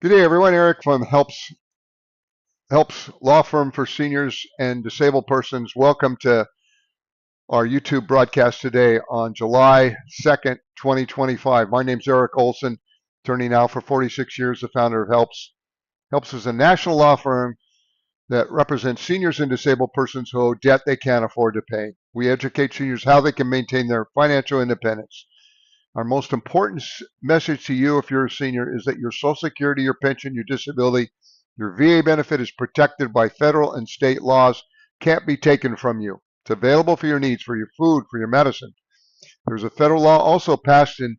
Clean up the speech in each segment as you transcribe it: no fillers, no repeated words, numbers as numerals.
Good day, everyone. Eric from Helps Law Firm for Seniors and Disabled Persons. Welcome to our YouTube broadcast today on July 2nd, 2025. My name's Eric Olsen, attorney now for 46 years, the founder of Helps. Helps is a national law firm that represents seniors and disabled persons who owe debt they can't afford to pay. We educate seniors how they can maintain their financial independence. Our most important message to you if you're a senior is that your Social Security, your pension, your disability, your VA benefit is protected by federal and state laws, can't be taken from you. It's available for your needs, for your food, for your medicine. There's a federal law also passed in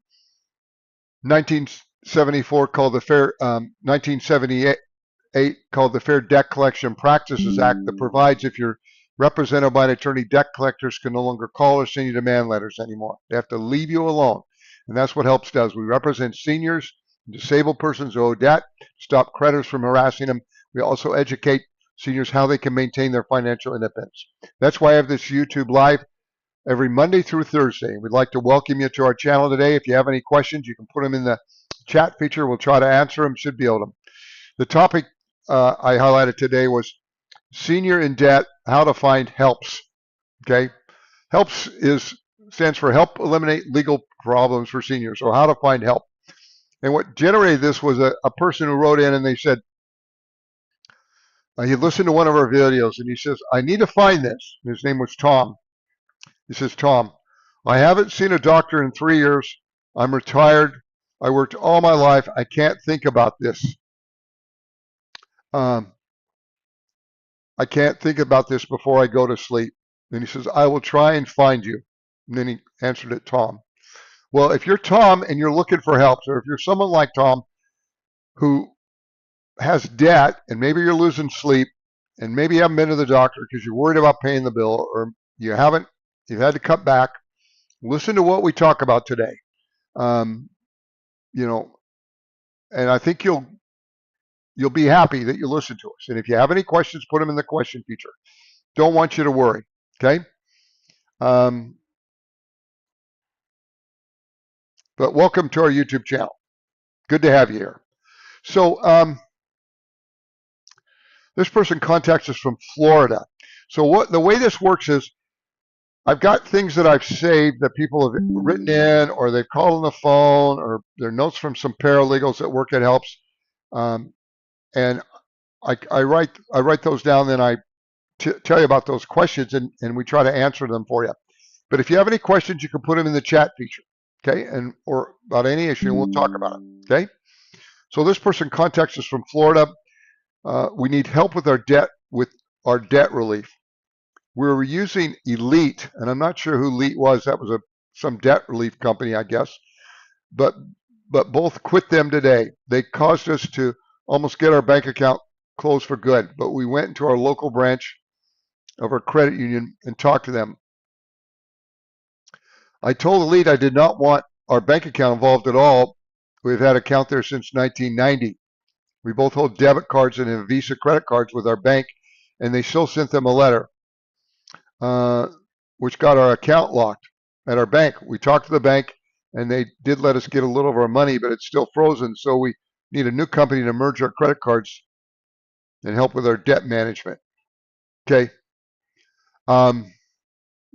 1974 called the 1978 called the Fair Debt Collection Practices Act that provides if you're represented by an attorney, debt collectors can no longer call or send you demand letters anymore. They have to leave you alone. And that's what Helps does. We represent seniors, disabled persons who owe debt, stop creditors from harassing them. We also educate seniors how they can maintain their financial independence. That's why I have this YouTube live every Monday through Thursday. We'd like to welcome you to our channel today. If you have any questions, you can put them in the chat feature. We'll try to answer them, should be able to. The topic I highlighted today was senior in debt, how to find Helps. Okay, Helps stands for Help Eliminate Legal Problems for Seniors, or how to find help. And what generated this was a person who wrote in and they said, he listened to one of our videos and he says, I need to find this. His name was Tom. He says, Tom, I haven't seen a doctor in 3 years. I'm retired. I worked all my life. I can't think about this. I can't think about this before I go to sleep. And he says, I will try and find you. And then he answered it, Tom. Well, if you're Tom and you're looking for help, or if you're someone like Tom who has debt and maybe you're losing sleep and maybe you haven't been to the doctor because you're worried about paying the bill, or you've had to cut back, listen to what we talk about today. And I think you'll be happy that you listen to us. And if you have any questions, put them in the question feature. Don't want you to worry, okay? But welcome to our YouTube channel. Good to have you here. So this person contacts us from Florida. So the way this works is I've got things that I've saved that people have written in, or they've called on the phone, or they're notes from some paralegals that work at Helps. And I write those down, then I tell you about those questions, and we try to answer them for you. But if you have any questions, you can put them in the chat feature, okay? Or about any issue, and we'll talk about it, okay? So this person contacts us from Florida. We need help with our debt relief. We're using Elite, and I'm not sure who Elite was. That was some debt relief company, I guess. But both quit them today. They caused us to almost get our bank account closed for good. But we went into our local branch of our credit union and talked to them. I told Elite I did not want our bank account involved at all. We've had an account there since 1990. We both hold debit cards and have Visa credit cards with our bank, and they still sent them a letter, which got our account locked at our bank. We talked to the bank, and they did let us get a little of our money, but it's still frozen, so we need a new company to merge our credit cards and help with our debt management. Okay.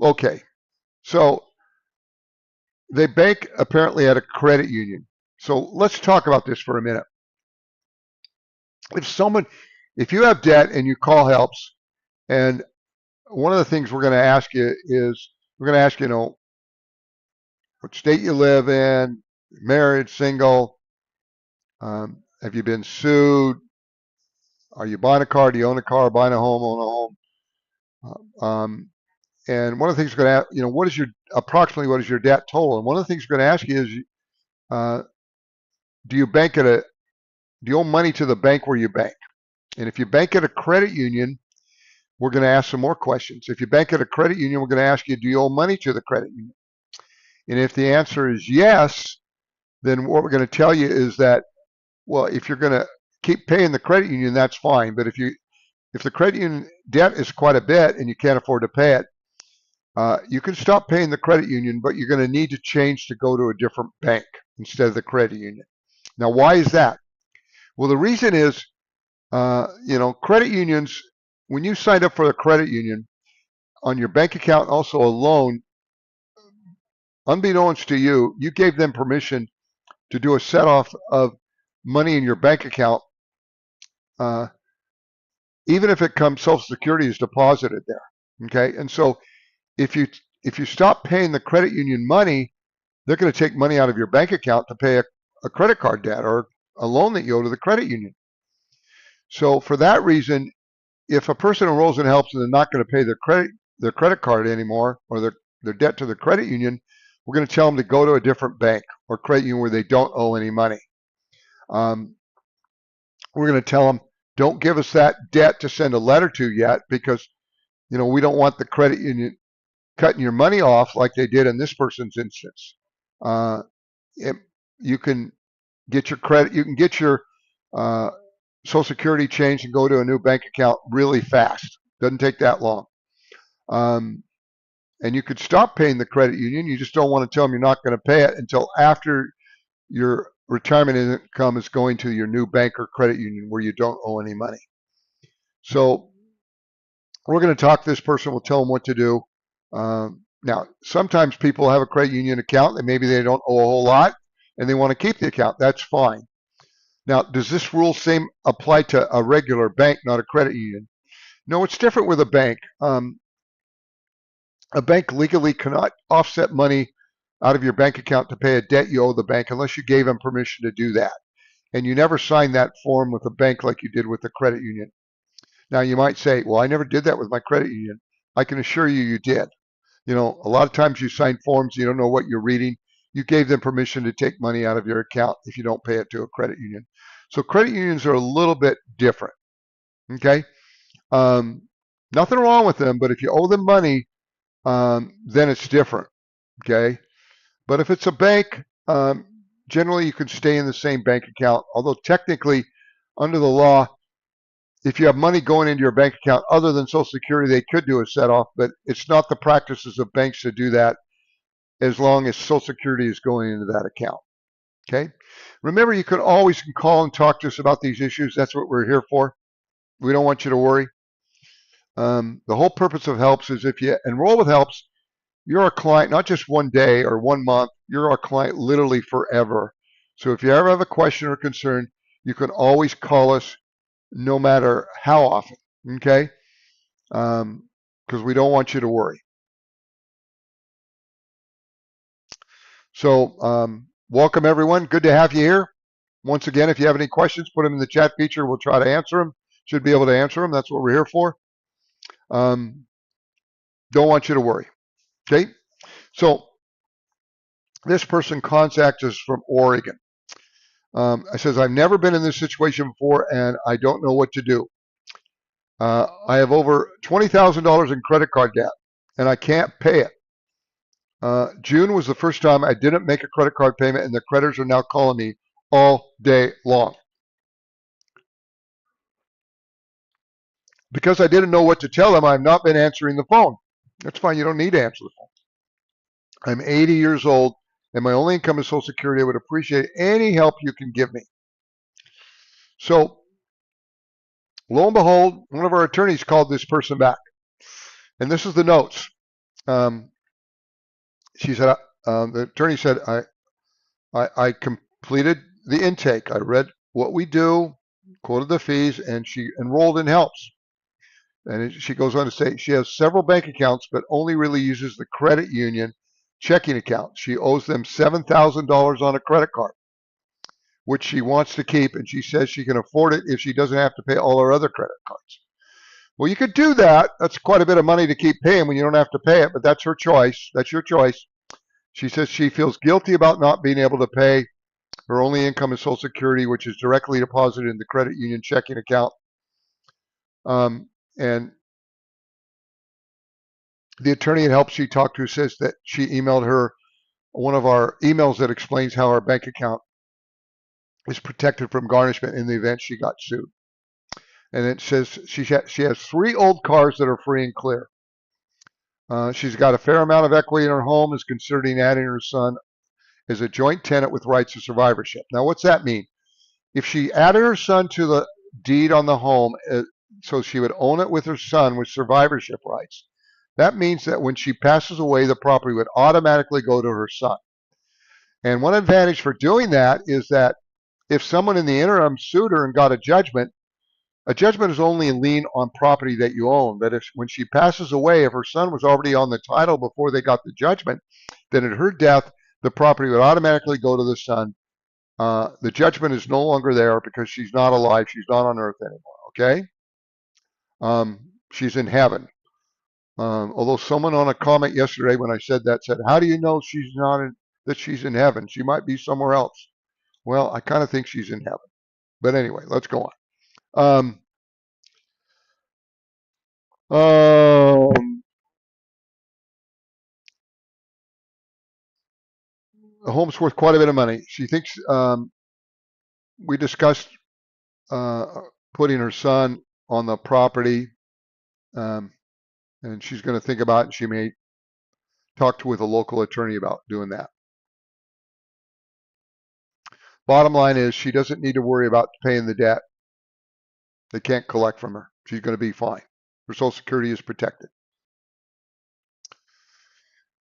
Okay. So they bank apparently at a credit union. So let's talk about this for a minute. If you have debt and you call Helps, and one of the things we're going to ask you is, what state you live in, married, single, have you been sued, are you buying a car, do you own a car, buying a home, own a home, and one of the things we're going to ask, approximately what is your debt total? And one of the things we're going to ask you is, do you owe money to the bank where you bank? And if you bank at a credit union, we're going to ask some more questions. If you bank at a credit union, we're going to ask you, do you owe money to the credit union? And if the answer is yes, then what we're going to tell you is that, well, if you're going to keep paying the credit union, that's fine. But if the credit union debt is quite a bit and you can't afford to pay it, you can stop paying the credit union, but you're going to need to change to go to a different bank instead of the credit union. Now, why is that? Well, the reason is, credit unions, when you signed up for a credit union on your bank account, also a loan, unbeknownst to you, you gave them permission to do a set off of money in your bank account, uh, even if it comes Social Security is deposited there. Okay, and so if you if you stop paying the credit union money, they're going to take money out of your bank account to pay a credit card debt or a loan that you owe to the credit union. So for that reason, if a person enrolls in helps and they're not going to pay their credit card anymore or their debt to the credit union, we're going to tell them to go to a different bank or credit union where they don't owe any money. We're going to tell them, don't give us that debt to send a letter to yet, because we don't want the credit union cutting your money off like they did in this person's instance. You can get your credit, you can get your Social Security changed and go to a new bank account really fast. Doesn't take that long. And you could stop paying the credit union. You just don't want to tell them you're not going to pay it until after your retirement income is going to your new bank or credit union where you don't owe any money. So we're going to talk to this person. We'll tell them what to do. Now, sometimes people have a credit union account and maybe they don't owe a whole lot and they want to keep the account. That's fine. Now, does this rule same apply to a regular bank, not a credit union? No, it's different with a bank. A bank legally cannot offset money out of your bank account to pay a debt you owe the bank unless you gave them permission to do that. And you never signed that form with a bank like you did with the credit union. Now, you might say, well, I never did that with my credit union. I can assure you, you did. A lot of times you sign forms, you don't know what you're reading. You gave them permission to take money out of your account if you don't pay it to a credit union. So credit unions are a little bit different. Okay? Nothing wrong with them, but if you owe them money, then it's different. Okay? But if it's a bank, generally you can stay in the same bank account, although technically under the law, if you have money going into your bank account other than Social Security, they could do a set off, but it's not the practices of banks to do that as long as Social Security is going into that account. Okay? Remember, you can always call and talk to us about these issues. That's what we're here for. We don't want you to worry. The whole purpose of HELPS is if you enroll with HELPS, you're a client not just one day or 1 month, you're our client literally forever. So if you ever have a question or concern, you can always call us no matter how often, okay? Because we don't want you to worry. So welcome everyone, good to have you here. Once again, if you have any questions, put them in the chat feature, we'll try to answer them. Should be able to answer them, that's what we're here for. Don't want you to worry, okay? So this person contacts us from Oregon. I says, I've never been in this situation before and I don't know what to do. I have over $20,000 in credit card debt and I can't pay it. June was the first time I didn't make a credit card payment and the creditors are now calling me all day long. Because I didn't know what to tell them, I've not been answering the phone. That's fine, you don't need to answer the phone. I'm 80 years old and my only income is Social Security. I would appreciate any help you can give me. So lo and behold, one of our attorneys called this person back. And this is the notes. She said, the attorney said, I completed the intake. I read what we do, quoted the fees, and she enrolled in HELPS. And she goes on to say she has several bank accounts, but only really uses the credit union checking account. She owes them $7,000 on a credit card, which she wants to keep, and she says she can afford it if she doesn't have to pay all her other credit cards. Well, you could do that. That's quite a bit of money to keep paying when you don't have to pay it, but that's her choice. That's your choice. She says she feels guilty about not being able to pay. Her only income is Social Security, which is directly deposited in the credit union checking account. And the attorney at HELPS she talked to says that she emailed her one of our emails that explains how our bank account is protected from garnishment in the event she got sued. And it says she has 3 old cars that are free and clear. She's got a fair amount of equity in her home, is considering adding her son as a joint tenant with rights of survivorship. Now, what's that mean? If she added her son to the deed on the home, so she would own it with her son with survivorship rights, that means that when she passes away, the property would automatically go to her son. And one advantage for doing that is that if someone in the interim sued her and got a judgment is only a lien on property that you own. But if when she passes away, if her son was already on the title before they got the judgment, then at her death, the property would automatically go to the son. The judgment is no longer there because she's not alive. She's not on earth anymore. Okay? She's in heaven. Although someone on a comment yesterday when I said that said, "How do you know she's not in, that she's in heaven? She might be somewhere else." Well, I kind of think she's in heaven. But anyway, let's go on. The home's worth quite a bit of money. She thinks we discussed putting her son on the property, and she's going to think about it. And she may talk with a local attorney about doing that. Bottom line is she doesn't need to worry about paying the debt. They can't collect from her. She's going to be fine. Her Social Security is protected.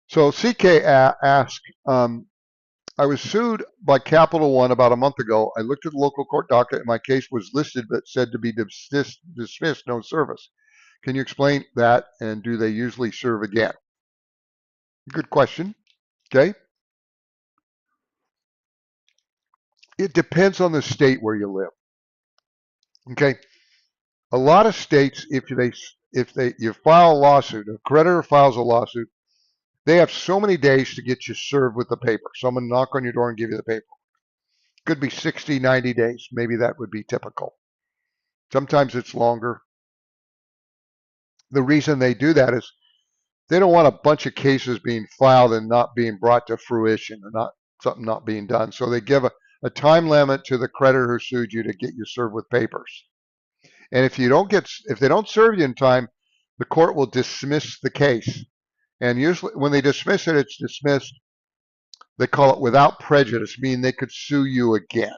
So CK asked, I was sued by Capital One about a month ago. I looked at the local court docket and my case was listed but said to be dismissed, no service. Can you explain that, and do they usually serve again? Good question. Okay. It depends on the state where you live. Okay. A lot of states, if you file a lawsuit, a creditor files a lawsuit, they have so many days to get you served with the paper. Someone knock on your door and give you the paper. Could be 60, 90 days. Maybe that would be typical. Sometimes it's longer. The reason they do that is they don't want a bunch of cases being filed and not being brought to fruition, or something not being done. So they give a time limit to the creditor who sued you to get you served with papers. And if they don't serve you in time, the court will dismiss the case. And usually when they dismiss it, it's dismissed. They call it without prejudice, meaning they could sue you again.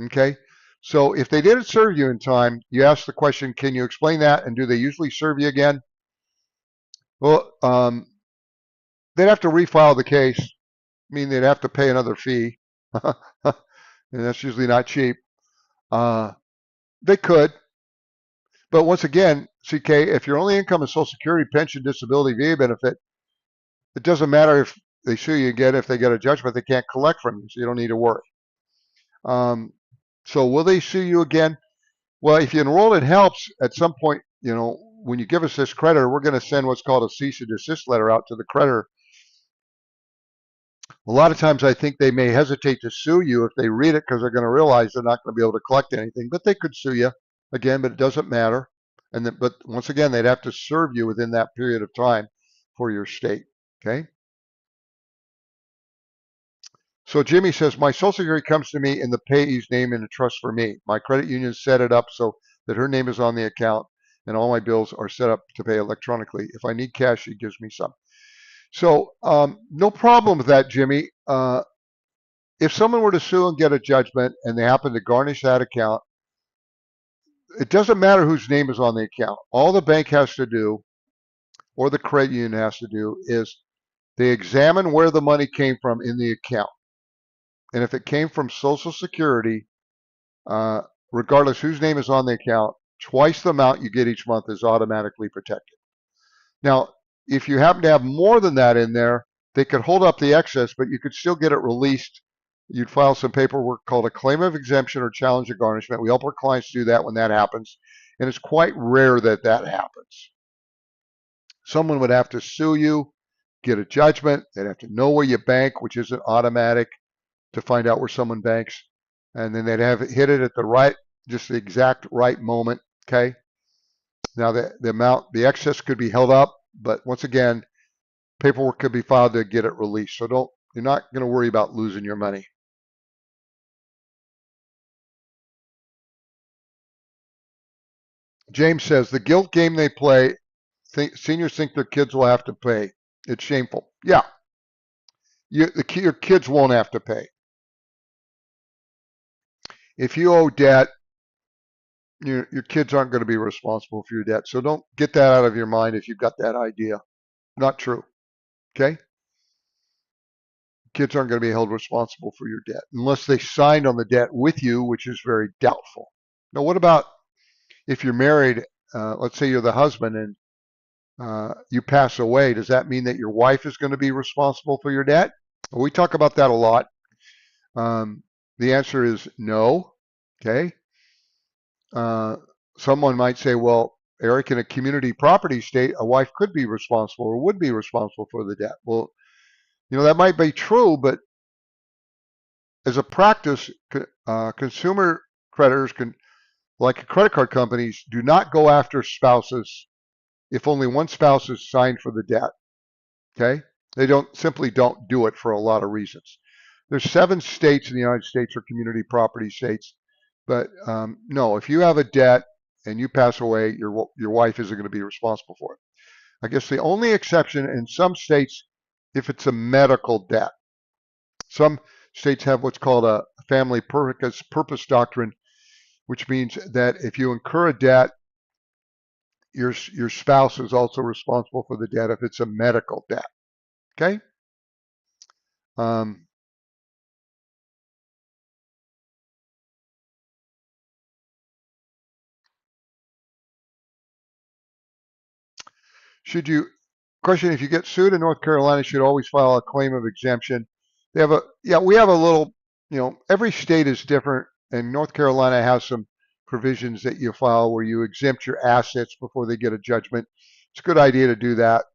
Okay? So if they didn't serve you in time, you ask the question, can you explain that? And do they usually serve you again? Well, they'd have to refile the case. I mean, they'd have to pay another fee. And that's usually not cheap. They could. But once again, CK, if your only income is Social Security, pension, disability, VA benefit, it doesn't matter if they sue you again. If they get a judgment, they can't collect from you, so you don't need to worry. So will they sue you again? Well, if you enroll in HELPS, at some point, when you give us this creditor, we're going to send what's called a cease and desist letter out to the creditor. A lot of times I think they may hesitate to sue you if they read it because they're going to realize they're not going to be able to collect anything, but they could sue you again, but it doesn't matter. But once again, they'd have to serve you within that period of time for your state. Okay. So Jimmy says, my Social Security comes to me in the payee's name in a trust for me. My credit union set it up so that her name is on the account and all my bills are set up to pay electronically. If I need cash, she gives me some. So no problem with that, Jimmy. If someone were to sue and get a judgment and they happen to garnish that account, it doesn't matter whose name is on the account. All the bank has to do, or the credit union has to do, is they examine where the money came from in the account. And if it came from Social Security, regardless whose name is on the account, twice the amount you get each month is automatically protected. Now, if you happen to have more than that in there, they could hold up the excess, but you could still get it released. You'd file some paperwork called a claim of exemption or challenge of garnishment. We help our clients do that when that happens, and it's quite rare that that happens. Someone would have to sue you, get a judgment. They'd have to know where you bank, which isn't automatic, to find out where someone banks, and then they'd have it hit it at just the exact right moment. Okay. Now the excess could be held up, but once again, paperwork could be filed to get it released. So you're not going to worry about losing your money. James says the guilt game they play, seniors think their kids will have to pay. It's shameful. Yeah, your kids won't have to pay. If you owe debt, your kids aren't going to be responsible for your debt. So don't get that out of your mind if you've got that idea. Not true. Okay? Kids aren't going to be held responsible for your debt unless they signed on the debt with you, which is very doubtful. Now, what about if you're married? Let's say you're the husband and you pass away. Does that mean that your wife is going to be responsible for your debt? We talk about that a lot. The answer is no. Okay. Uh, Someone might say, well, Eric, in a community property state, a wife could be responsible or would be responsible for the debt. Well, that might be true, but as a practice, consumer creditors like credit card companies, do not go after spouses if only one spouse is signed for the debt. Okay? They simply don't do it for a lot of reasons. There's 7 states in the United States are community property states, but no, if you have a debt and you pass away, your wife isn't going to be responsible for it. I guess the only exception in some states, if it's a medical debt. Some states have what's called a family purpose doctrine, which means that if you incur a debt, your spouse is also responsible for the debt if it's a medical debt. Okay? Um, should you question if you get sued in North Carolina, you should always file a claim of exemption. We have a little, every state is different, and North Carolina has some provisions that you file where you exempt your assets before they get a judgment. It's a good idea to do that.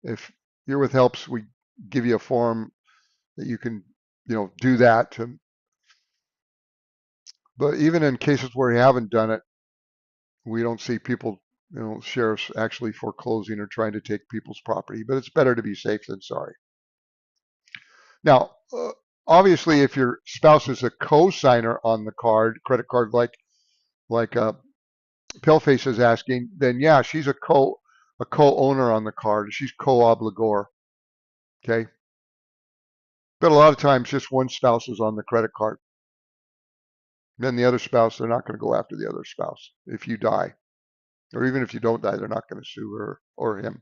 If you're with Helps, we give you a form that you can, do that. But even in cases where you haven't done it, we don't see people, sheriffs actually foreclosing or trying to take people's property. But it's better to be safe than sorry. Now, obviously, if your spouse is a co-signer on the credit card, like Paleface is asking, then yeah, she's a co-owner on the card. She's co-obligor. Okay, but a lot of times, just one spouse is on the credit card. Then the other spouse, they're not going to go after the other spouse if you die, or even if you don't die, they're not going to sue her or him.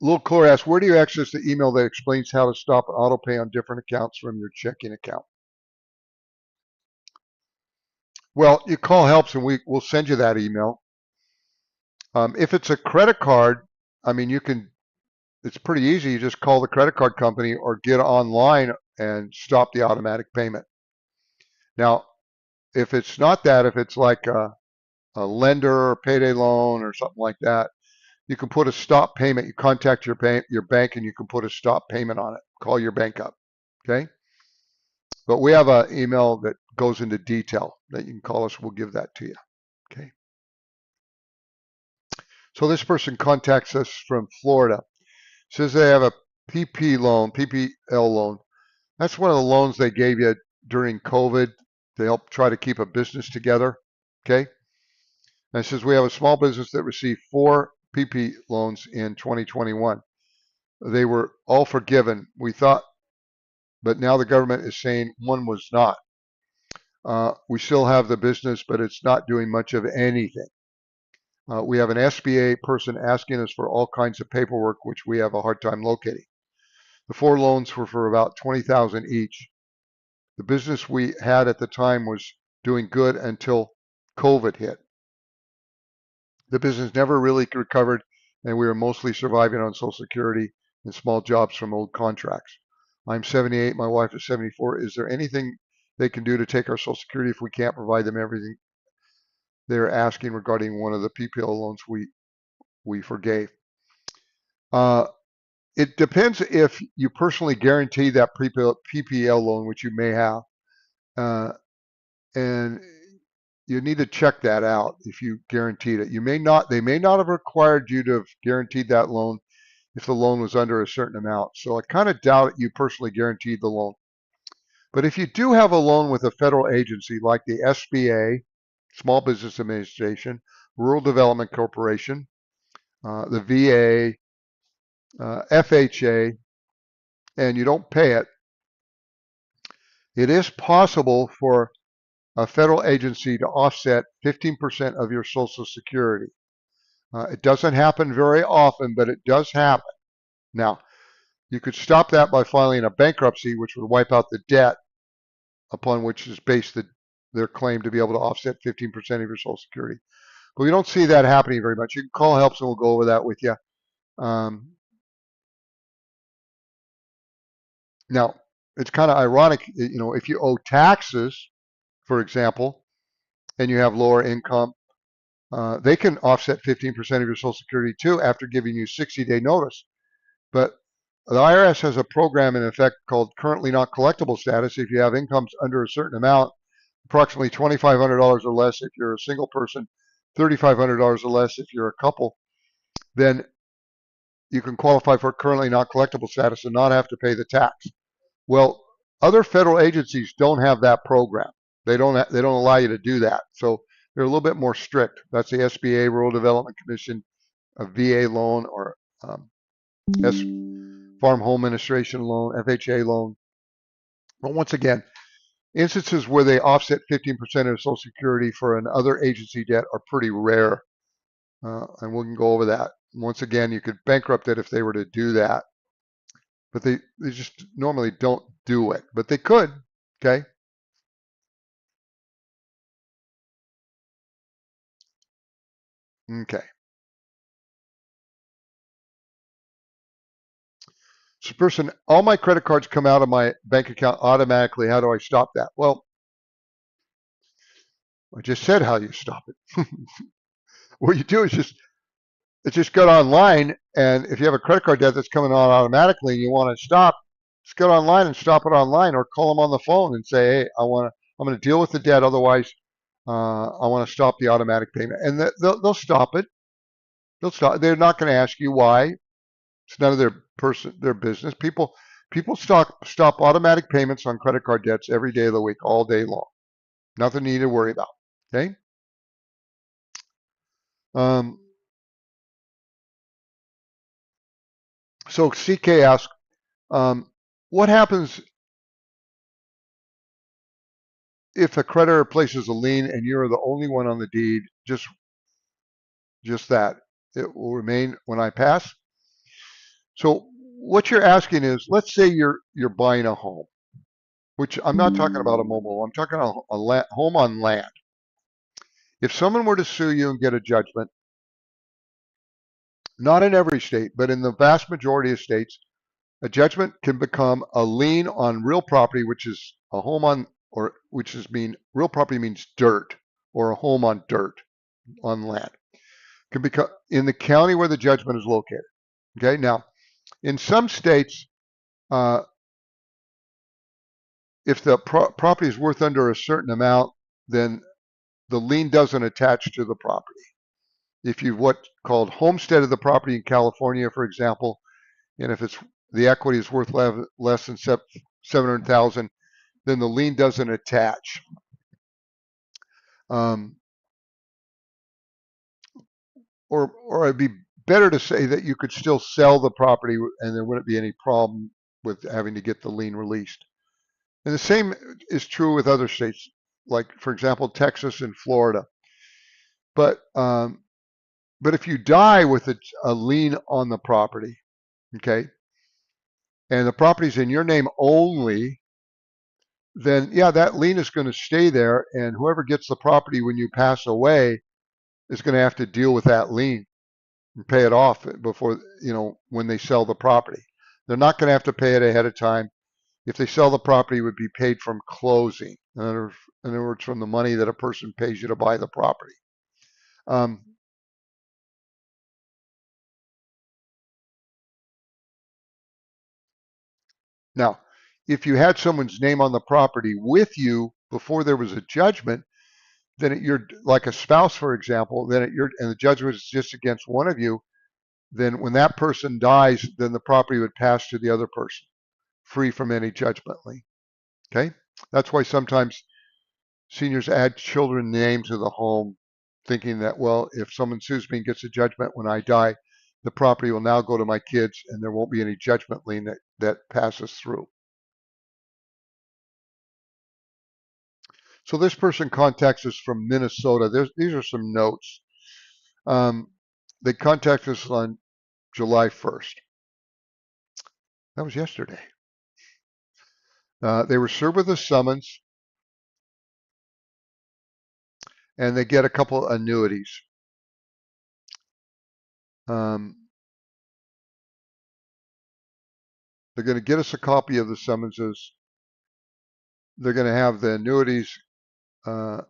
Little Clore asks, where do you access the email that explains how to stop auto pay on different accounts from your checking account? Well, you call Helps and we'll send you that email. If it's a credit card, I mean, it's pretty easy. You just call the credit card company or get online and stop the automatic payment. Now, if it's not that, if it's like a lender or payday loan or something like that, you can put a stop payment. You contact your bank and you can put a stop payment on it. Call your bank up. Okay? But we have an email that goes into detail that you can call us. We'll give that to you. Okay? So this person contacts us from Florida. Says they have a PPL loan. That's one of the loans they gave you during COVID to help try to keep a business together. Okay? And it says we have a small business that received 4 PP loans in 2021. They were all forgiven, we thought, but now the government is saying one was not. We still have the business, but it's not doing much of anything. We have an SBA person asking us for all kinds of paperwork, which we have a hard time locating. The 4 loans were for about $20,000 each. The business we had at the time was doing good until COVID hit. The business never really recovered, and we were mostly surviving on Social Security and small jobs from old contracts. I'm 78, my wife is 74. Is there anything they can do to take our Social Security if we can't provide them everything they're asking regarding one of the PPL loans we forgave? It depends if you personally guarantee that PPL loan, which you may have, and you need to check that out if you guaranteed it. They may not have required you to have guaranteed that loan if the loan was under a certain amount. So I kind of doubt you personally guaranteed the loan. But if you do have a loan with a federal agency like the SBA, Small Business Administration, Rural Development Corporation, the VA, FHA, and you don't pay it, it is possible for a federal agency to offset 15% of your Social Security. It doesn't happen very often, but it does happen. Now, you could stop that by filing a bankruptcy, which would wipe out the debt upon which is based their claim to be able to offset 15% of your Social Security. But we don't see that happening very much. You can call Helps and we'll go over that with you. Now, it's kind of ironic, if you owe taxes, for example, and you have lower income, they can offset 15% of your Social Security too after giving you 60-day notice. But the IRS has a program in effect called currently not collectible status. If you have incomes under a certain amount, approximately $2,500 or less if you're a single person, $3,500 or less if you're a couple, then you can qualify for currently not collectible status and not have to pay the tax. Well, other federal agencies don't have that program. They don't allow you to do that. So they're a little bit more strict. That's the SBA, Rural Development Commission, a VA loan, or Farm Home Administration loan, FHA loan. But once again, instances where they offset 15% of Social Security for an other agency debt are pretty rare. And we can go over that. Once again, you could bankrupt it if they were to do that. But they just normally don't do it. But they could, okay? Okay. So person, all my credit cards come out of my bank account automatically. How do I stop that? Well, I just said how you stop it. What you do is just go online, and if you have a credit card debt that's coming on automatically and you want to stop, just go online and stop it online, or call them on the phone and say, hey, I'm going to deal with the debt. Otherwise, I want to stop the automatic payment, and they'll stop it. They'll stop. They're not going to ask you why. It's none of their business. People stop automatic payments on credit card debts every day of the week, all day long. Nothing you need to worry about. Okay. So CK asks, what happens if a creditor places a lien and you're the only one on the deed? Just that. It will remain when I pass. So what you're asking is, let's say you're buying a home, which I'm not talking about a mobile home. I'm talking about a home on land. If someone were to sue you and get a judgment, not in every state, but in the vast majority of states, a judgment can become a lien on real property, which is a home on, or real property means dirt, or a home on dirt, on land. Can become in the county where the judgment is located. Okay, now in some states, if the property is worth under a certain amount, then the lien doesn't attach to the property. If you've what's called homesteaded the property in California, for example, and if the equity is worth less than $700,000, then the lien doesn't attach. Or it'd be better to say that you could still sell the property and there wouldn't be any problem with having to get the lien released. And the same is true with other states, like, for example, Texas and Florida. But if you die with a lien on the property, okay, and the property's in your name only, then yeah, that lien is going to stay there, and whoever gets the property when you pass away is going to have to deal with that lien and pay it off before, when they sell the property. They're not going to have to pay it ahead of time. If they sell the property, it would be paid from closing. In other words, from the money that a person pays you to buy the property. Now, if you had someone's name on the property with you before there was a judgment, then you're like a spouse, for example, and the judgment is just against one of you, then when that person dies, then the property would pass to the other person, free from any judgment lien. Okay? That's why sometimes seniors add children names to the home, thinking that, well, if someone sues me and gets a judgment when I die, the property will now go to my kids and there won't be any judgment lien that passes through. So this person contacts us from Minnesota. These are some notes. Um, they contacted us on July 1st. That was yesterday. They were served with a summons and they get a couple annuities. Um, they're going to get us a copy of the summonses. They're going to have the annuities. Uh,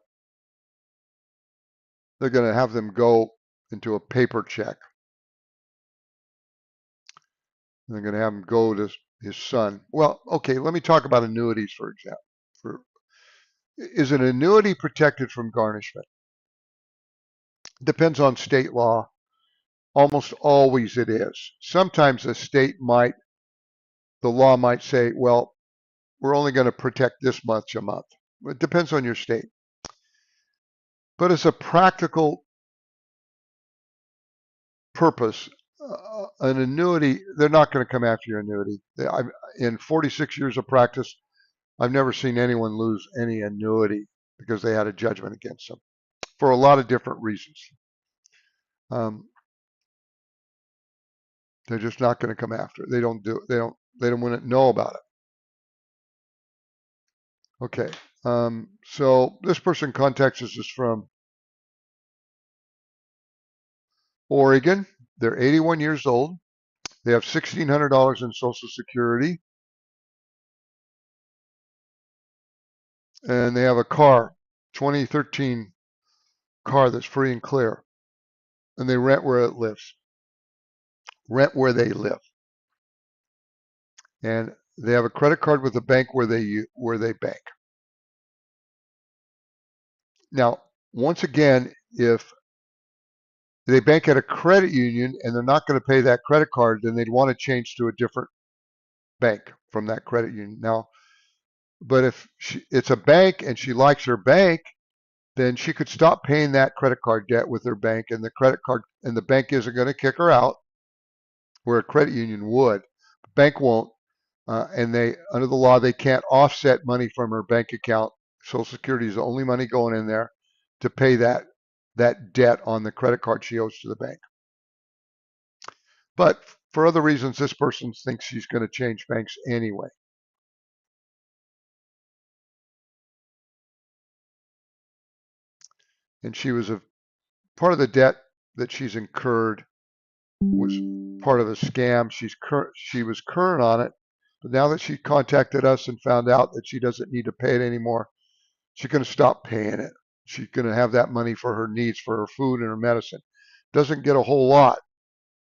they're going to have them go into a paper check. They're going to have him go to his son. Well, okay, let me talk about annuities, for example. Is an annuity protected from garnishment? Depends on state law. Almost always it is. Sometimes the law might say, well, we're only going to protect this much a month. It depends on your state. But as a practical purpose, an annuity, they're not going to come after your annuity. In 46 years of practice, I've never seen anyone lose any annuity because they had a judgment against them for a lot of different reasons. They're just not going to come after it. They don't want to know about it. Okay. So this person contacts us is from Oregon. They're 81 years old. They have $1,600 in Social Security. And they have a car, 2013 car that's free and clear. And they rent where it lives. Rent where they live. And they have a credit card with the bank where they bank. Now, once again, if they bank at a credit union and they're not going to pay that credit card, then they'd want to change to a different bank from that credit union. Now, but if it's a bank and she likes her bank, then she could stop paying that credit card debt with her bank, and the credit card and the bank isn't going to kick her out, where a credit union would. The bank won't, and they under the law they can't offset money from her bank account. Social Security is the only money going in there to pay that debt on the credit card she owes to the bank. But for other reasons, this person thinks she's going to change banks anyway. And she was a part of the debt that she's incurred was part of a scam. She was current on it, but now that she contacted us and found out that she doesn't need to pay it anymore, she's going to stop paying it. She's going to have that money for her needs, for her food and her medicine. Doesn't get a whole lot.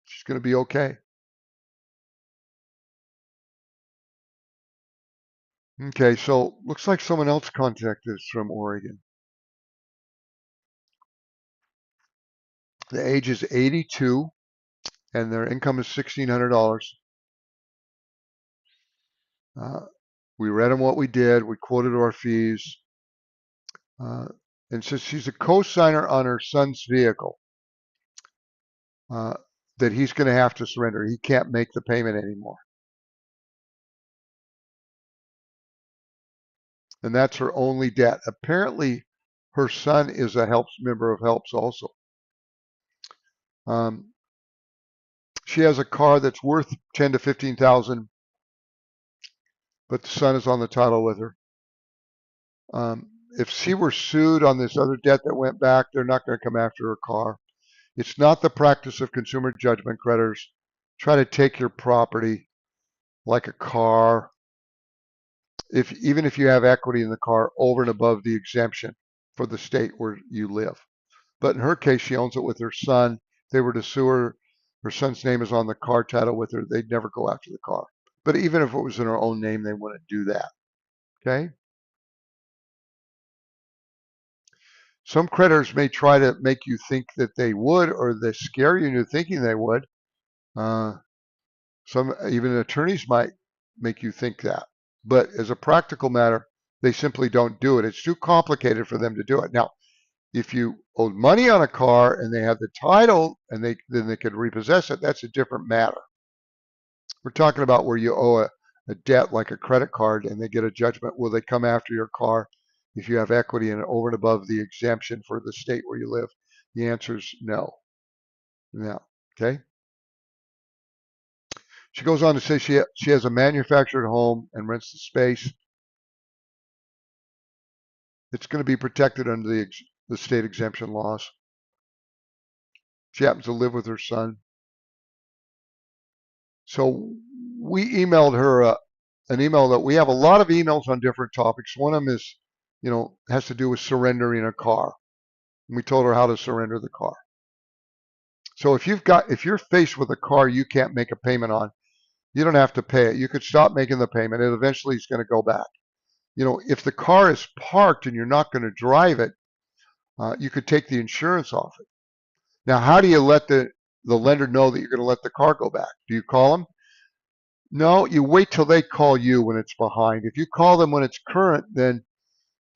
She's going to be okay. Okay, so looks like someone else contacted us from Oregon. The age is 82 and their income is $1,600. We read them what we did. We quoted our fees. And so she's a co-signer on her son's vehicle uh, that he's going to have to surrender. He can't make the payment anymore. And that's her only debt. Apparently, her son is a member of HELPS also. She has a car that's worth 10 to 15,000, but the son is on the title with her. If she were sued on this other debt that went back, they're not going to come after her car. It's not the practice of consumer judgment creditors try to take your property like a car, even if you have equity in the car over and above the exemption for the state where you live. But in her case, she owns it with her son. If they were to sue her, her son's name is on the car title with her. They'd never go after the car. But even if it was in her own name, they wouldn't do that. Okay? Some creditors may try to make you think that they would, or they scare you into thinking they would. Some even attorneys might make you think that. But as a practical matter, They simply don't do it. It's too complicated for them to do it. Now, if you owed money on a car and they have the title and then they could repossess it, that's a different matter. We're talking about where you owe a debt like a credit card and they get a judgment. Will they come after your car if you have equity in it over and above the exemption for the state where you live? The answer is no. No. Okay. She goes on to say she has a manufactured home and rents the space. It's going to be protected under the state exemption laws. She happens to live with her son. So we emailed her an email that we have a lot of emails on different topics. One of them is, has to do with surrendering a car. And we told her how to surrender the car. So if you're faced with a car you can't make a payment on, you don't have to pay it. You could stop making the payment. It eventually is going to go back. If the car is parked and you're not going to drive it, you could take the insurance off it. Now, how do you let the lender know that you're going to let the car go back? Do you call them? No, you wait till they call you when it's behind. If you call them when it's current, then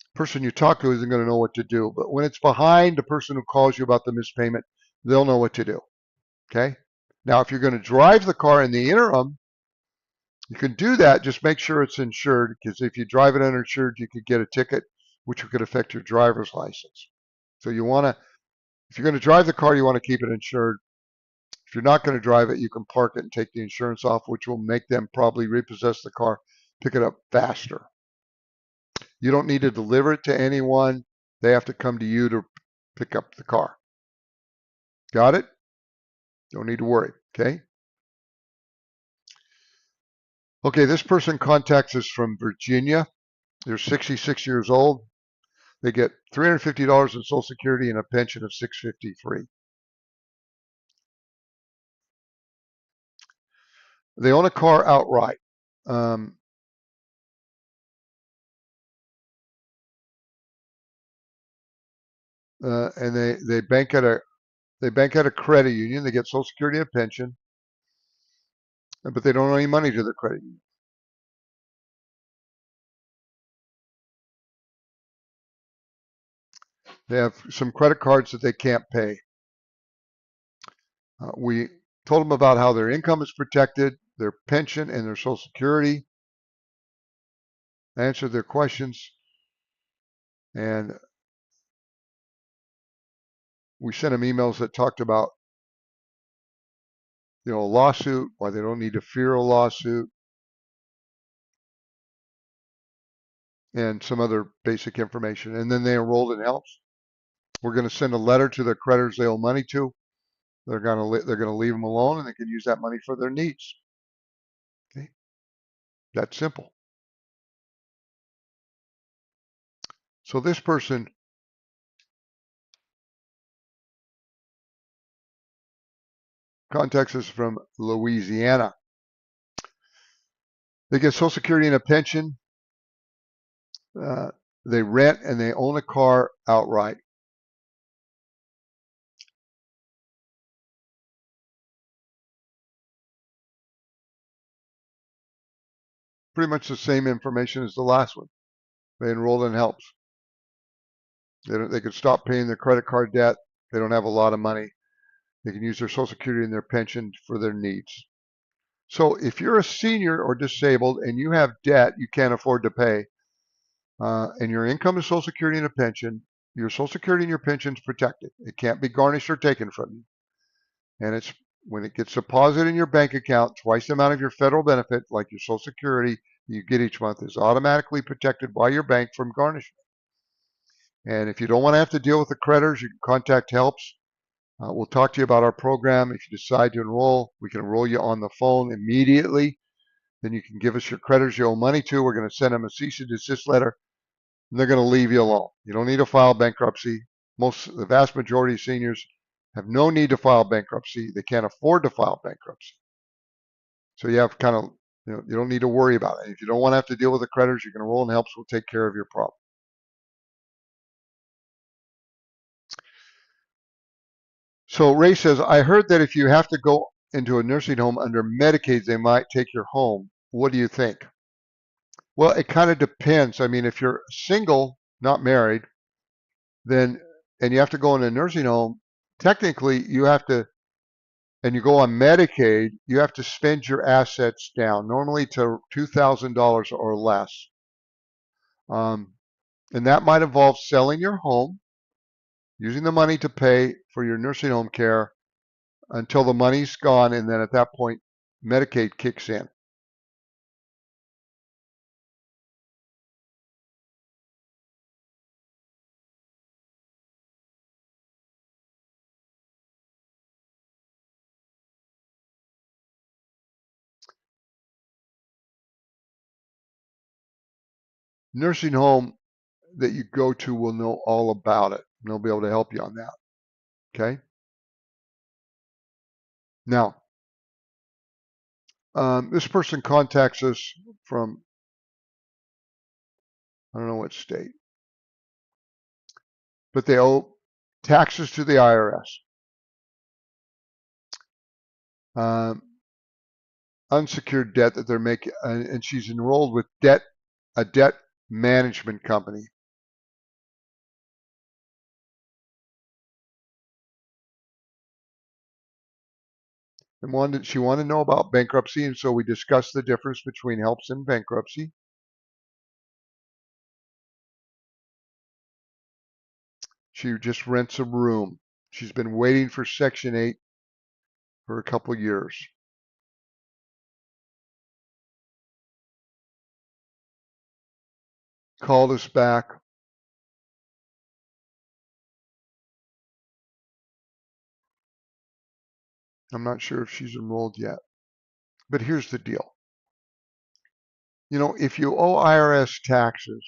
the person you talk to isn't going to know what to do. But when it's behind, the person who calls you about the missed payment, they'll know what to do. Okay? Now, if you're going to drive the car in the interim, you can do that. Just make sure it's insured, because if you drive it uninsured, you could get a ticket, which could affect your driver's license. So if you're going to drive the car, you want to keep it insured. If you're not going to drive it, you can park it and take the insurance off, which will make them probably repossess the car, pick it up faster. You don't need to deliver it to anyone. They have to come to you to pick up the car. Got it? Don't need to worry, okay? Okay, this person contacts us from Virginia. They're 66 years old. They get $350 in Social Security and a pension of $653. They own a car outright. And they bank at a credit union. They get Social Security and a pension, but they don't owe any money to the credit union. They have some credit cards that they can't pay. We told them about how their income is protected, their pension, and their Social Security. Answered their questions, and we sent them emails that talked about, a lawsuit, why they don't need to fear a lawsuit, and some other basic information. And then they enrolled in HELPS. We're going to send a letter to the creditors they owe money to. They're going to leave them alone, and they can use that money for their needs. Okay, that's simple. So this person contacts us from Louisiana. They get Social Security and a pension. They rent and they own a car outright. Pretty much the same information as the last one. They enrolled in HELPS. They could stop paying their credit card debt. They don't have a lot of money. They can use their Social Security and their pension for their needs. So if you're a senior or disabled and you have debt you can't afford to pay, and your income is Social Security and a pension, your Social Security and your pension is protected. It can't be garnished or taken from you. And it's when it gets deposited in your bank account, twice the amount of your federal benefit, like your Social Security you get each month, is automatically protected by your bank from garnishment. And if you don't want to have to deal with the creditors, you can contact HELPS. We'll talk to you about our program. If you decide to enroll, we can enroll you on the phone immediately. Then you can give us your creditors you owe money to. We're going to send them a cease and desist letter, and they're going to leave you alone. You don't need to file bankruptcy. The vast majority of seniors have no need to file bankruptcy. They can't afford to file bankruptcy. So you have kind of, you don't need to worry about it. If you don't want to have to deal with the creditors, you can enroll in HELPS. We'll take care of your problem. So Ray says, I heard that if you have to go into a nursing home under Medicaid, they might take your home. What do you think? Well, it kind of depends. I mean, if you're single, not married, then, and you have to go in a nursing home, technically you have to, and you go on Medicaid, you have to spend your assets down, normally to $2,000 or less. Um, and that might involve selling your home, using the money to pay for your nursing home care until the money's gone, and then at that point, Medicaid kicks in. Nursing home that you go to will know all about it, and they'll be able to help you on that. Okay. Now, this person contacts us from, I don't know what state, but they owe taxes to the IRS, unsecured debt that they're making, and she's enrolled with a debt management company. And she wanted to know about bankruptcy, and so we discussed the difference between helps and bankruptcy. She just rents a room. She's been waiting for Section 8 for a couple years. Called us back. I'm not sure if she's enrolled yet. But here's the deal. You know, if you owe IRS taxes,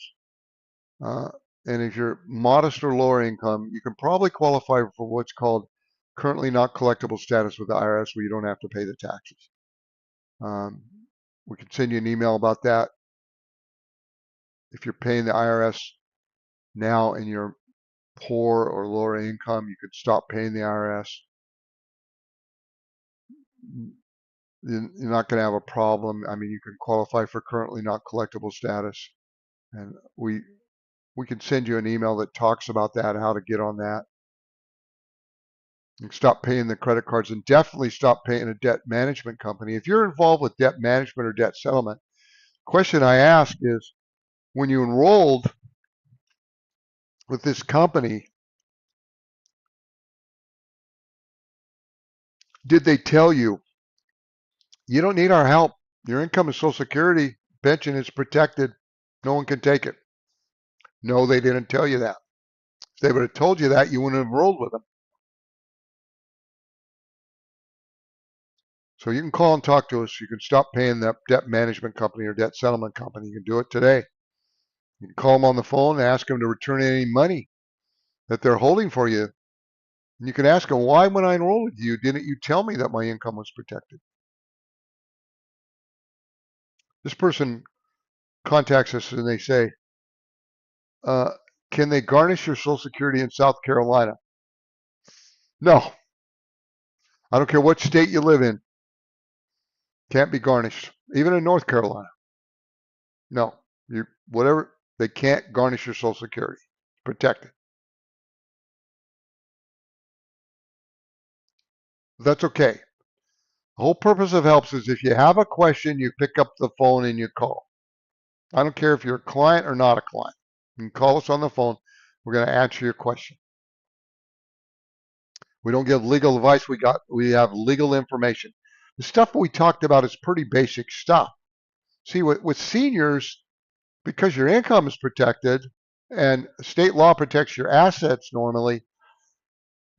uh, and if you're modest or lower income, you can probably qualify for what's called currently not collectible status with the IRS, where you don't have to pay the taxes. We can send you an email about that. If you're paying the IRS now and you're poor or lower income, you could stop paying the IRS. You're not going to have a problem. I mean, you can qualify for currently not collectible status, and we can send you an email that talks about that, how to get on that, and stop paying the credit cards, and definitely stop paying a debt management company. If you're involved with debt management or debt settlement, question I ask is, when you enrolled with this company, did they tell you, you don't need our help? Your income is Social Security, pension is protected, no one can take it. No, they didn't tell you that. If they would have told you that, you wouldn't have enrolled with them. So you can call and talk to us. You can stop paying that debt management company or debt settlement company. You can do it today. You can call them on the phone and ask them to return any money that they're holding for you. And you can ask them, why, when I enrolled with you, didn't you tell me that my income was protected? This person contacts us and they say, uh, can they garnish your Social Security in South Carolina? No. I don't care what state you live in. Can't be garnished. Even in North Carolina. No. Whatever. They can't garnish your Social Security. Protect it. That's okay. The whole purpose of helps is if you have a question, you pick up the phone and you call. I don't care if you're a client or not a client. You can call us on the phone. We're going to answer your question. We don't give legal advice. We have legal information. The stuff we talked about is pretty basic stuff. See, with seniors, because your income is protected and state law protects your assets normally,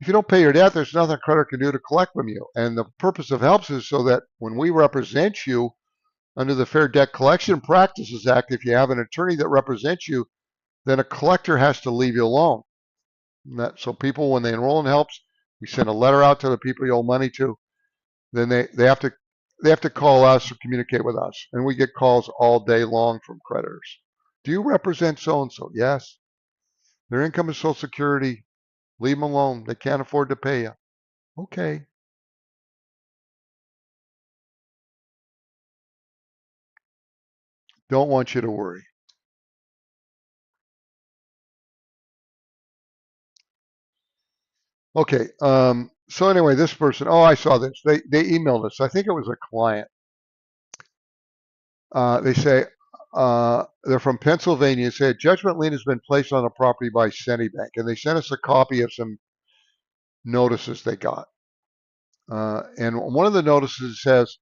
if you don't pay your debt, there's nothing a creditor can do to collect from you. And the purpose of helps is so that when we represent you under the Fair Debt Collection Practices Act, if you have an attorney that represents you, then a collector has to leave you alone. So people, when they enroll in helps, we send a letter out to the people you owe money to. Then they have to call us or communicate with us, and we get calls all day long from creditors. Do you represent so and so? Yes. Their income is Social Security. Leave them alone. They can't afford to pay you. Okay. Don't want you to worry. Okay. So anyway, this person, oh, I saw this. They emailed us. I think it was a client. They say they're from Pennsylvania. They say a judgment lien has been placed on a property by Citibank, and they sent us a copy of some notices they got. And one of the notices says,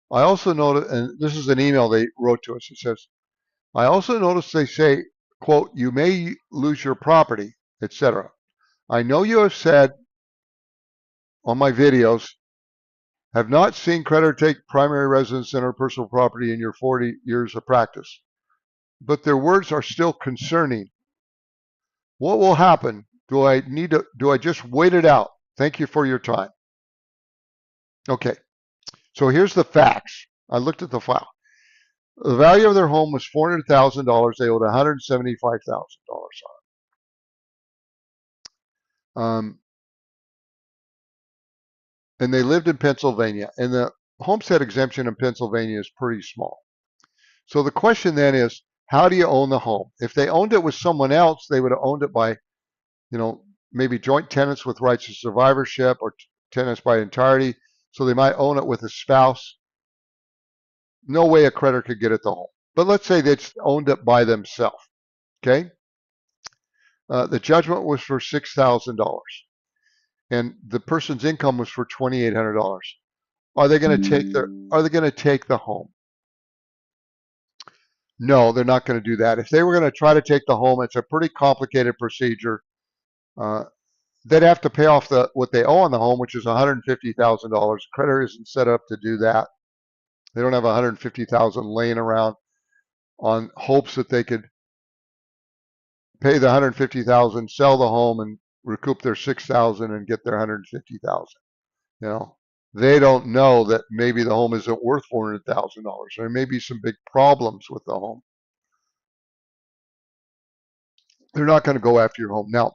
I also noticed, and this is an email they wrote to us. It says, I also noticed they say, quote, you may lose your property, etc. I know you have said on my videos, have not seen creditor take primary residence in or personal property in your 40 years of practice, but their words are still concerning. What will happen? Do I just wait it out? Thank you for your time. Okay, so here's the facts. I looked at the file. The value of their home was $400,000. They owed $175,000 on it. And they lived in Pennsylvania. And the homestead exemption in Pennsylvania is pretty small. So the question then is, how do you own the home? If they owned it with someone else, they would have owned it by, maybe joint tenants with rights of survivorship or tenants by entirety. So they might own it with a spouse. No way a creditor could get at the home. But let's say they owned it by themselves. Okay. The judgment was for $6,000, and the person's income was for $2,800. Are they going to take the home? No, they're not going to do that. If they were going to try to take the home, it's a pretty complicated procedure. Uh, they'd have to pay off what they owe on the home, which is $150,000. Creditor isn't set up to do that. They don't have $150,000 laying around on hopes that they could pay the $150,000, sell the home, and recoup their $6,000 and get their $150,000. They don't know that maybe the home isn't worth $400,000. There may be some big problems with the home. They're not going to go after your home. Now,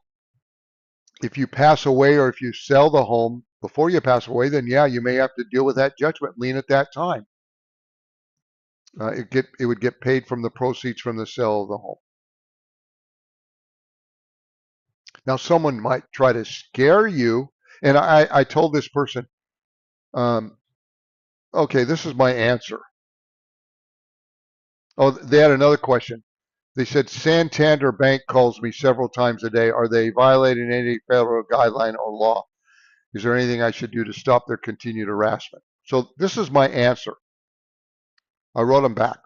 if you pass away or if you sell the home before you pass away, then yeah, you may have to deal with that judgment lien at that time. It would get paid from the proceeds from the sale of the home. Now, someone might try to scare you, and I told this person, okay, this is my answer. Oh, they had another question. They said, Santander Bank calls me several times a day. Are they violating any federal guideline or law? Is there anything I should do to stop their continued harassment? So this is my answer. I wrote them back.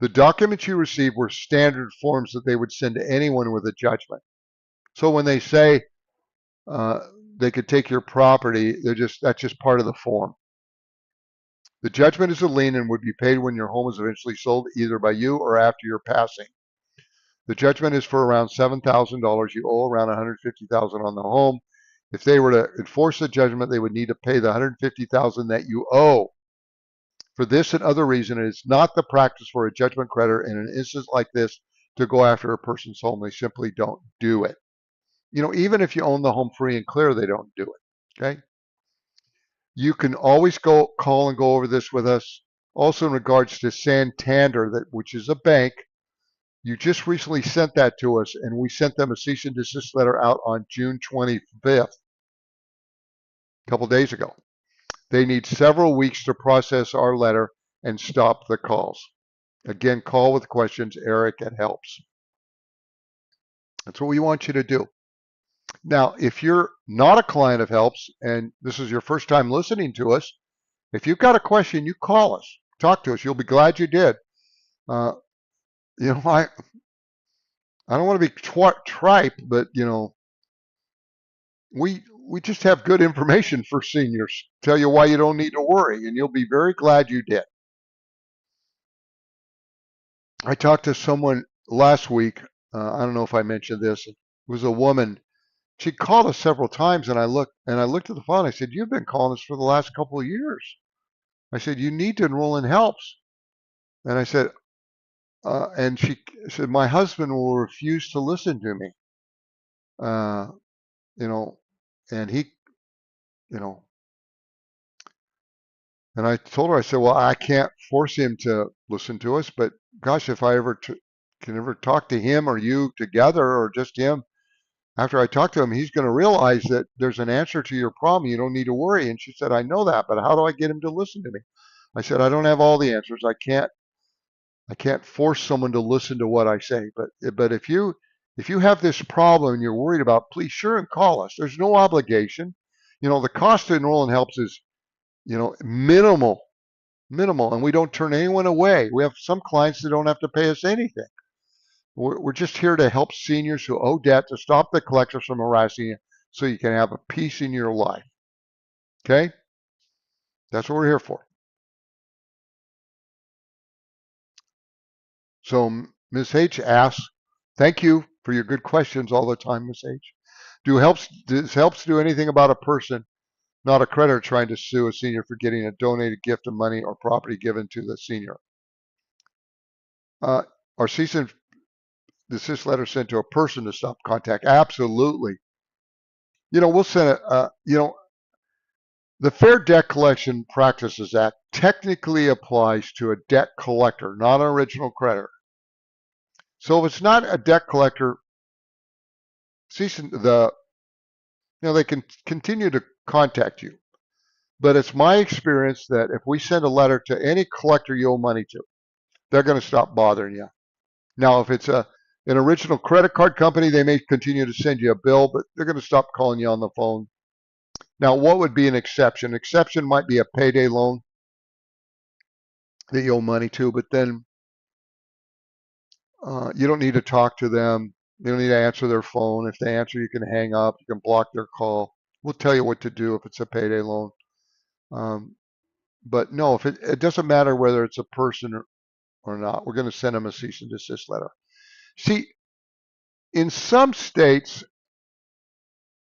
The documents you received were standard forms that they would send to anyone with a judgment. So when they say they could take your property, that's just part of the form. The judgment is a lien and would be paid when your home is eventually sold, either by you or after your passing. The judgment is for around $7,000. You owe around $150,000 on the home. If they were to enforce the judgment, they would need to pay the $150,000 that you owe. For this and other reasons, it is not the practice for a judgment creditor in an instance like this to go after a person's home. They simply don't do it. Even if you own the home free and clear, they don't do it. Okay. You can always call and go over this with us. Also, in regards to Santander, which is a bank, you just recently sent that to us, and we sent them a cease and desist letter out on June 25th, a couple days ago. They need several weeks to process our letter and stop the calls. Again, call with questions. Eric, it helps. That's what we want you to do. Now, if you're not a client of Helps and this is your first time listening to us, if you've got a question, you call us, talk to us. You'll be glad you did. I don't want to be tripe, but we just have good information for seniors. Tell you why you don't need to worry, and you'll be very glad you did. I talked to someone last week. I don't know if I mentioned this. It was a woman. She called us several times, and I looked at the phone. I said, "You've been calling us for the last couple of years." I said, "You need to enroll in Helps." And I said, and she said, "My husband will refuse to listen to me." Uh, and he, you know, and I told her, I said, "Well, I can't force him to listen to us, but gosh, if I ever can ever talk to him or you together or just him, after I talk to him, he's going to realize that there's an answer to your problem. You don't need to worry. And she said, I know that, but how do I get him to listen to me? I said, I don't have all the answers. I can't force someone to listen to what I say. But if you have this problem and you're worried about, please sure and call us. There's no obligation. The cost to enroll in helps is, minimal, minimal, and we don't turn anyone away. We have some clients that don't have to pay us anything. We're just here to help seniors who owe debt to stop the collectors from harassing you so you can have a peace in your life. Okay? That's what we're here for. So Ms. H asks, thank you for your good questions all the time, Ms. H. Does helps do anything about a person, not a creditor, trying to sue a senior for getting a donated gift of money or property given to the senior? Our cease and desist letter sent to a person to stop contact? Absolutely. We'll send the Fair Debt Collection Practices Act technically applies to a debt collector, not an original creditor. So if it's not a debt collector, they can continue to contact you. But it's my experience that if we send a letter to any collector you owe money to, they're going to stop bothering you. Now, if it's an original credit card company, they may continue to send you a bill, but they're going to stop calling you on the phone. Now, what would be an exception? An exception might be a payday loan that you owe money to, but then you don't need to talk to them. You don't need to answer their phone. If they answer, you can hang up. You can block their call. We'll tell you what to do if it's a payday loan. But no, if it doesn't matter whether it's a person or not, we're going to send them a cease and desist letter. See, in some states,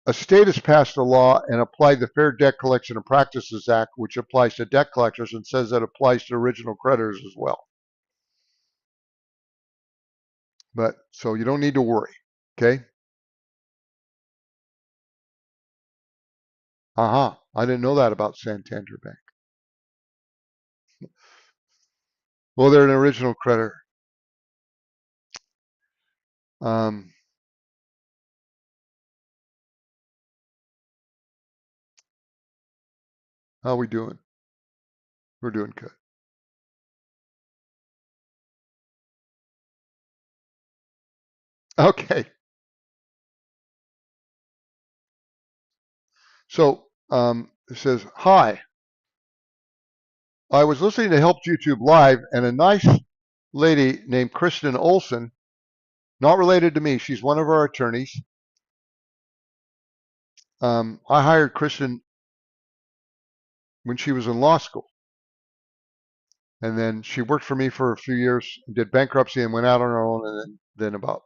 a state has passed a law and applied the Fair Debt Collection and Practices Act, which applies to debt collectors, and says that applies to original creditors as well. But so you don't need to worry. Okay. I didn't know that about Santander Bank. Well, they're an original creditor. How are we doing? We're doing good. Okay. So it says, hi, I was listening to Help YouTube Live, and a nice lady named Kristen Olsen, not related to me, she's one of our attorneys. I hired Kristen when she was in law school. And then she worked for me for a few years, did bankruptcy and went out on her own. And then about,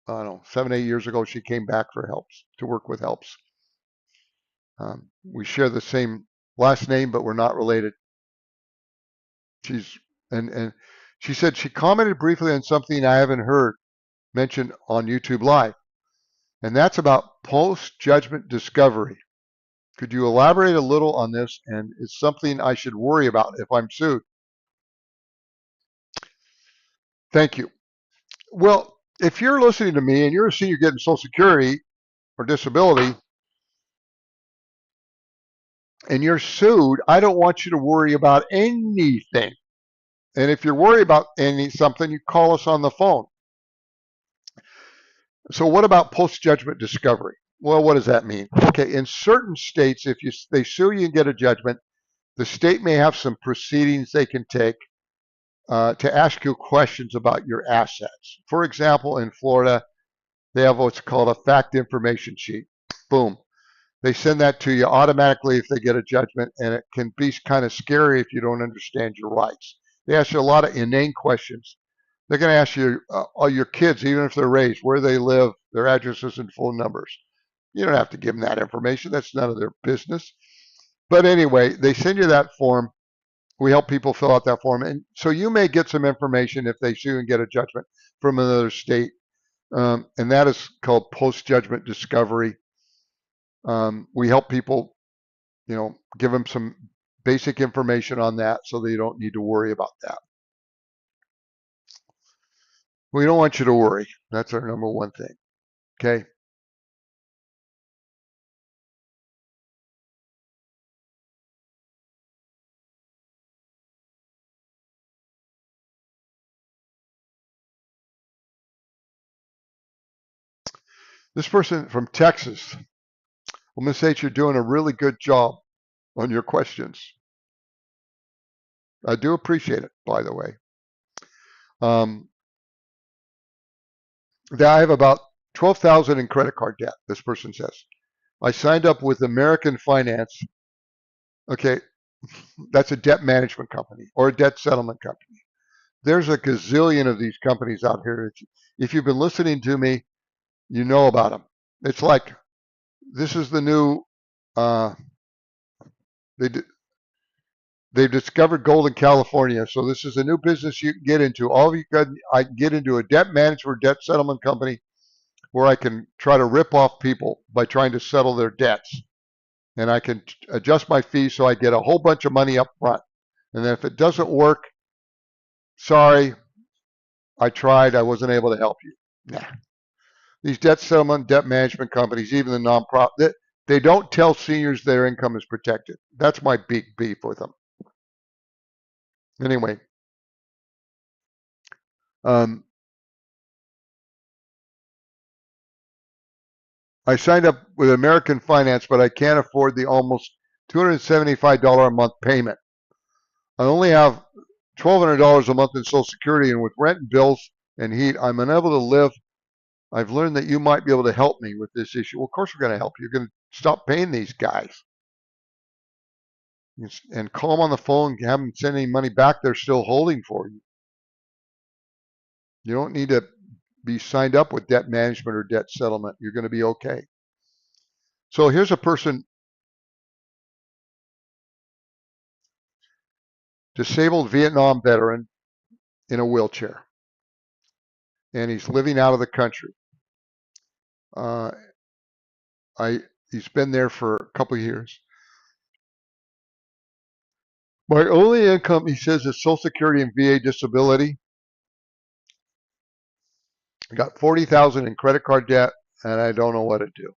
I don't know, 7, 8 years ago, she came back for helps, to work with helps. We share the same last name, but we're not related. And she said she commented briefly on something I haven't heard mentioned on YouTube Live, and that's about post-judgment discovery. Could you elaborate a little on this, and is something I should worry about if I'm sued? Thank you. Well, if you're listening to me and you're a senior getting Social Security or disability and you're sued, I don't want you to worry about anything. And if you're worried about something, you call us on the phone. So what about post-judgment discovery? Well, what does that mean? Okay, in certain states, if they sue you and get a judgment, the state may have some proceedings they can take to ask you questions about your assets. For example, in Florida, they have what's called a fact information sheet. Boom. They send that to you automatically if they get a judgment, and it can be kind of scary if you don't understand your rights. They ask you a lot of inane questions. They're going to ask you all your kids, even if they're raised, where they live, their addresses and phone numbers. You don't have to give them that information. That's none of their business. But anyway, they send you that form. We help people fill out that form. And so you may get some information if they sue and get a judgment from another state. And that is called post-judgment discovery. We help people, give them some basic information on that so they don't need to worry about that. We don't want you to worry. That's our number one thing. Okay. This person from Texas, I'm going to say that you're doing a really good job on your questions. I do appreciate it, by the way. Um, I have about 12,000 in credit card debt, this person says. I signed up with American Finance. Okay, that's a debt management company or a debt settlement company. There's a gazillion of these companies out here. If you've been listening to me, you know about them. It's like this is the new. Uh, they they've discovered gold in California, so this is a new business you can get into. All of you can I can get into a debt management, debt settlement company where I can try to rip off people by trying to settle their debts, and I can adjust my fees so I get a whole bunch of money up front. And then if it doesn't work, sorry, I tried, I wasn't able to help you. Nah. These debt settlement, debt management companies, even the nonprofit, they don't tell seniors their income is protected. That's my big beef with them. Anyway, um, I signed up with American Finance, but I can't afford the almost $275 a month payment. I only have $1,200 a month in Social Security, and with rent and bills and heat, I'm unable to live. I've learned that you might be able to help me with this issue. Well, of course, we're going to help you. You're going to stop paying these guys and call them on the phone and have them send any money back they're still holding for you. You don't need to be signed up with debt management or debt settlement. You're going to be okay. So here's a person, disabled Vietnam veteran in a wheelchair, and he's living out of the country. Uh, he's been there for a couple of years. My only income, he says, is Social Security and VA disability. I got 40,000 in credit card debt, and I don't know what to do.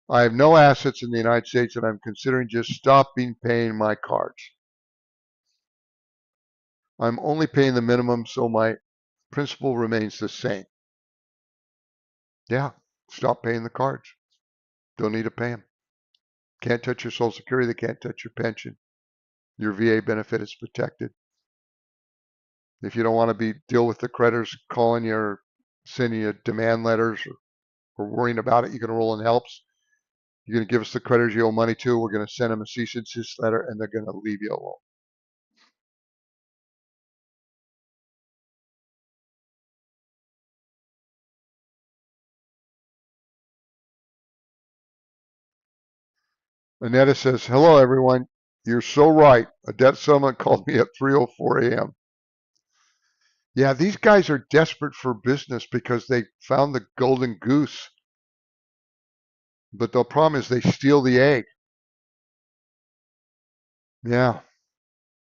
I have no assets in the United States, and I'm considering just stopping paying my cards. I'm only paying the minimum, so my principal remains the same. Yeah, stop paying the cards. Don't need to pay them. Can't touch your Social Security. They can't touch your pension. Your VA benefit is protected. If you don't want to deal with the creditors calling you or sending you demand letters or worrying about it, you can enroll in helps. You're going to give us the creditors you owe money to. We're going to send them a cease and desist letter, and they're going to leave you alone. Annetta says, hello, everyone. You're so right. A debt settlement called me at 3:04 a.m. Yeah, these guys are desperate for business because they found the golden goose. But the problem is they steal the egg. Yeah.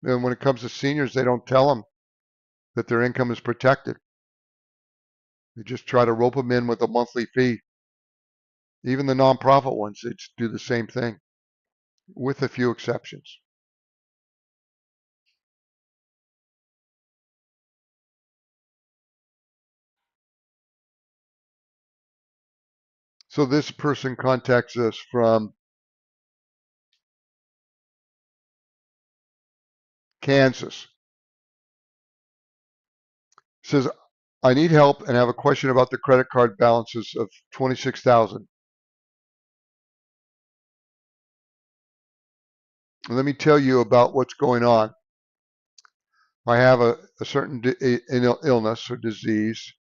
And when it comes to seniors, they don't tell them that their income is protected. They just try to rope them in with a monthly fee. Even the nonprofit ones, they do the same thing, with a few exceptions. So this person contacts us from Kansas. Says, I need help and have a question about the credit card balances of 26,000. Let me tell you about what's going on. I have a certain illness or disease,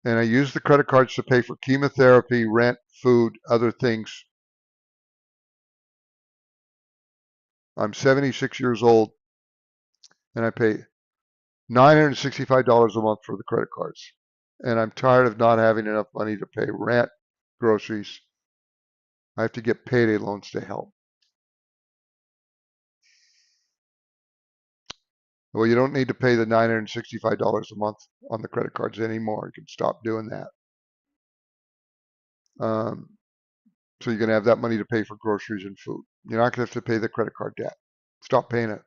and I use the credit cards to pay for chemotherapy, rent, food, other things. I'm 76 years old, and I pay $965 a month for the credit cards. And I'm tired of not having enough money to pay rent, groceries. I have to get payday loans to help. Well, you don't need to pay the $965 a month on the credit cards anymore. You can stop doing that. So you're going to have that money to pay for groceries and food. You're not going to have to pay the credit card debt. Stop paying it.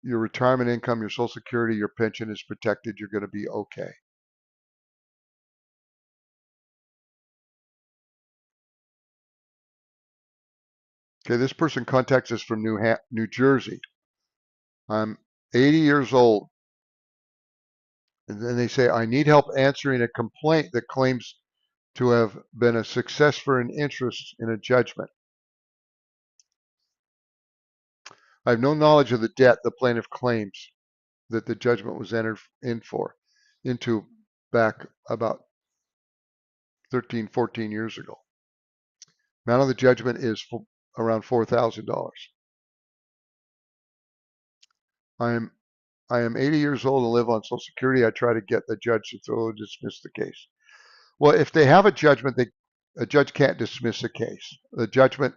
Your retirement income, your Social Security, your pension is protected. You're going to be okay. Okay, this person contacts us from New Jersey. I'm 80 years old. And then they say, I need help answering a complaint that claims to have been a success for an interest in a judgment. I have no knowledge of the debt the plaintiff claims that the judgment was entered into back about 13, 14 years ago. Amount of the judgment is around $4,000. I am 80 years old and live on Social Security. I try to get the judge to dismiss the case. Well, if they have a judgment, a judge can't dismiss a case. The judgment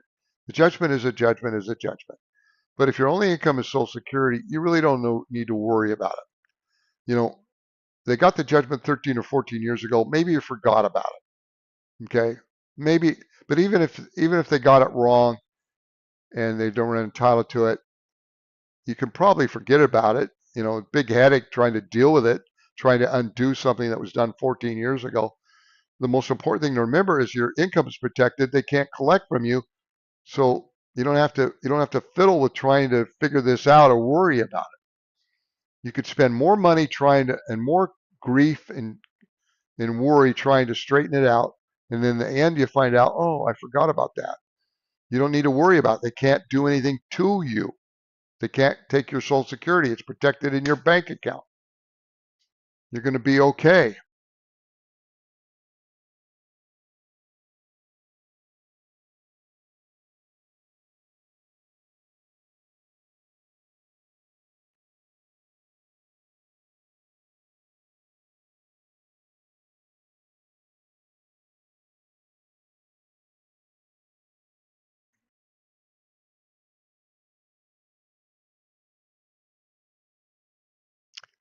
is a judgment is a judgment. But if your only income is Social Security, you really don't need to worry about it. You know, they got the judgment 13 or 14 years ago. Maybe you forgot about it. Okay, maybe, but even if they got it wrong and they don't entitled to it, you can probably forget about it. You know, big headache trying to deal with it, trying to undo something that was done 14 years ago. The most important thing to remember is your income is protected. They can't collect from you, so you don't have to fiddle with trying to figure this out or worry about it. You could spend more money and more grief and worry trying to straighten it out, and in the end you find out, oh, I forgot about that. You don't need to worry about it. They can't do anything to you. They can't take your Social Security. It's protected in your bank account. You're going to be okay.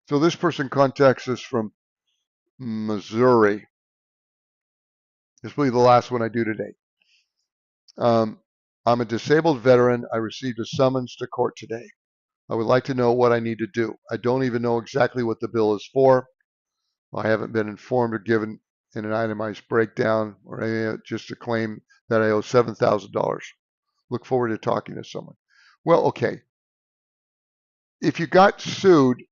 So this person contacts us from Missouri. This will be the last one I do today. I'm a disabled veteran. I received a summons to court today. I would like to know what I need to do. I don't even know exactly what the bill is for. I haven't been informed or given an itemized breakdown or anything, just a claim that I owe $7,000. Look forward to talking to someone. Well, okay. If you got sued,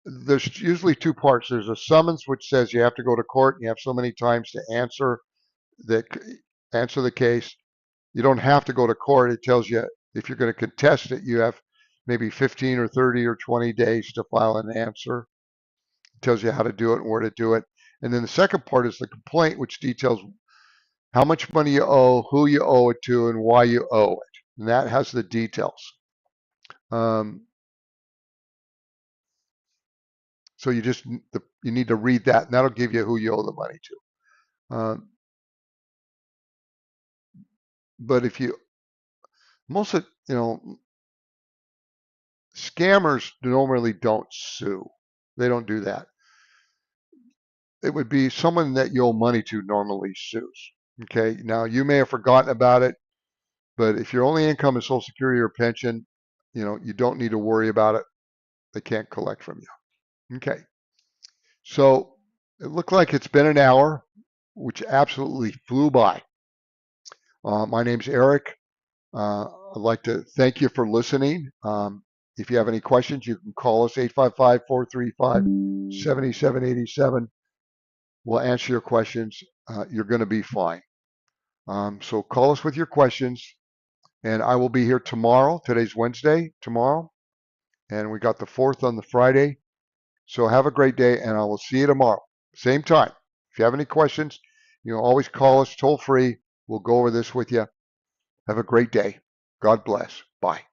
there's usually two parts. There's a summons which says you have to go to court and you have so many times to answer the case. You don't have to go to court. It tells you if you're going to contest it, you have maybe 15 or 30 or 20 days to file an answer. It tells you how to do it and where to do it. And then the second part is the complaint, which details how much money you owe, who you owe it to, and why you owe it. And that has the details. So you need to read that, and that'll give you who you owe the money to. But if you scammers normally don't sue. They don't do that. It would be someone that you owe money to normally sues. Okay. Now you may have forgotten about it, but if your only income is Social Security or pension, you don't need to worry about it. They can't collect from you. Okay. So it looked like it's been an hour, which absolutely flew by. My name's Eric. I'd like to thank you for listening. If you have any questions, you can call us 855-435-7787. We'll answer your questions. You're going to be fine. So call us with your questions, and I will be here tomorrow. Today's Wednesday, tomorrow, and we got the 4th on the Friday. So have a great day, and I will see you tomorrow, same time. If you have any questions, always call us toll free. We'll go over this with you. Have a great day. God bless. Bye.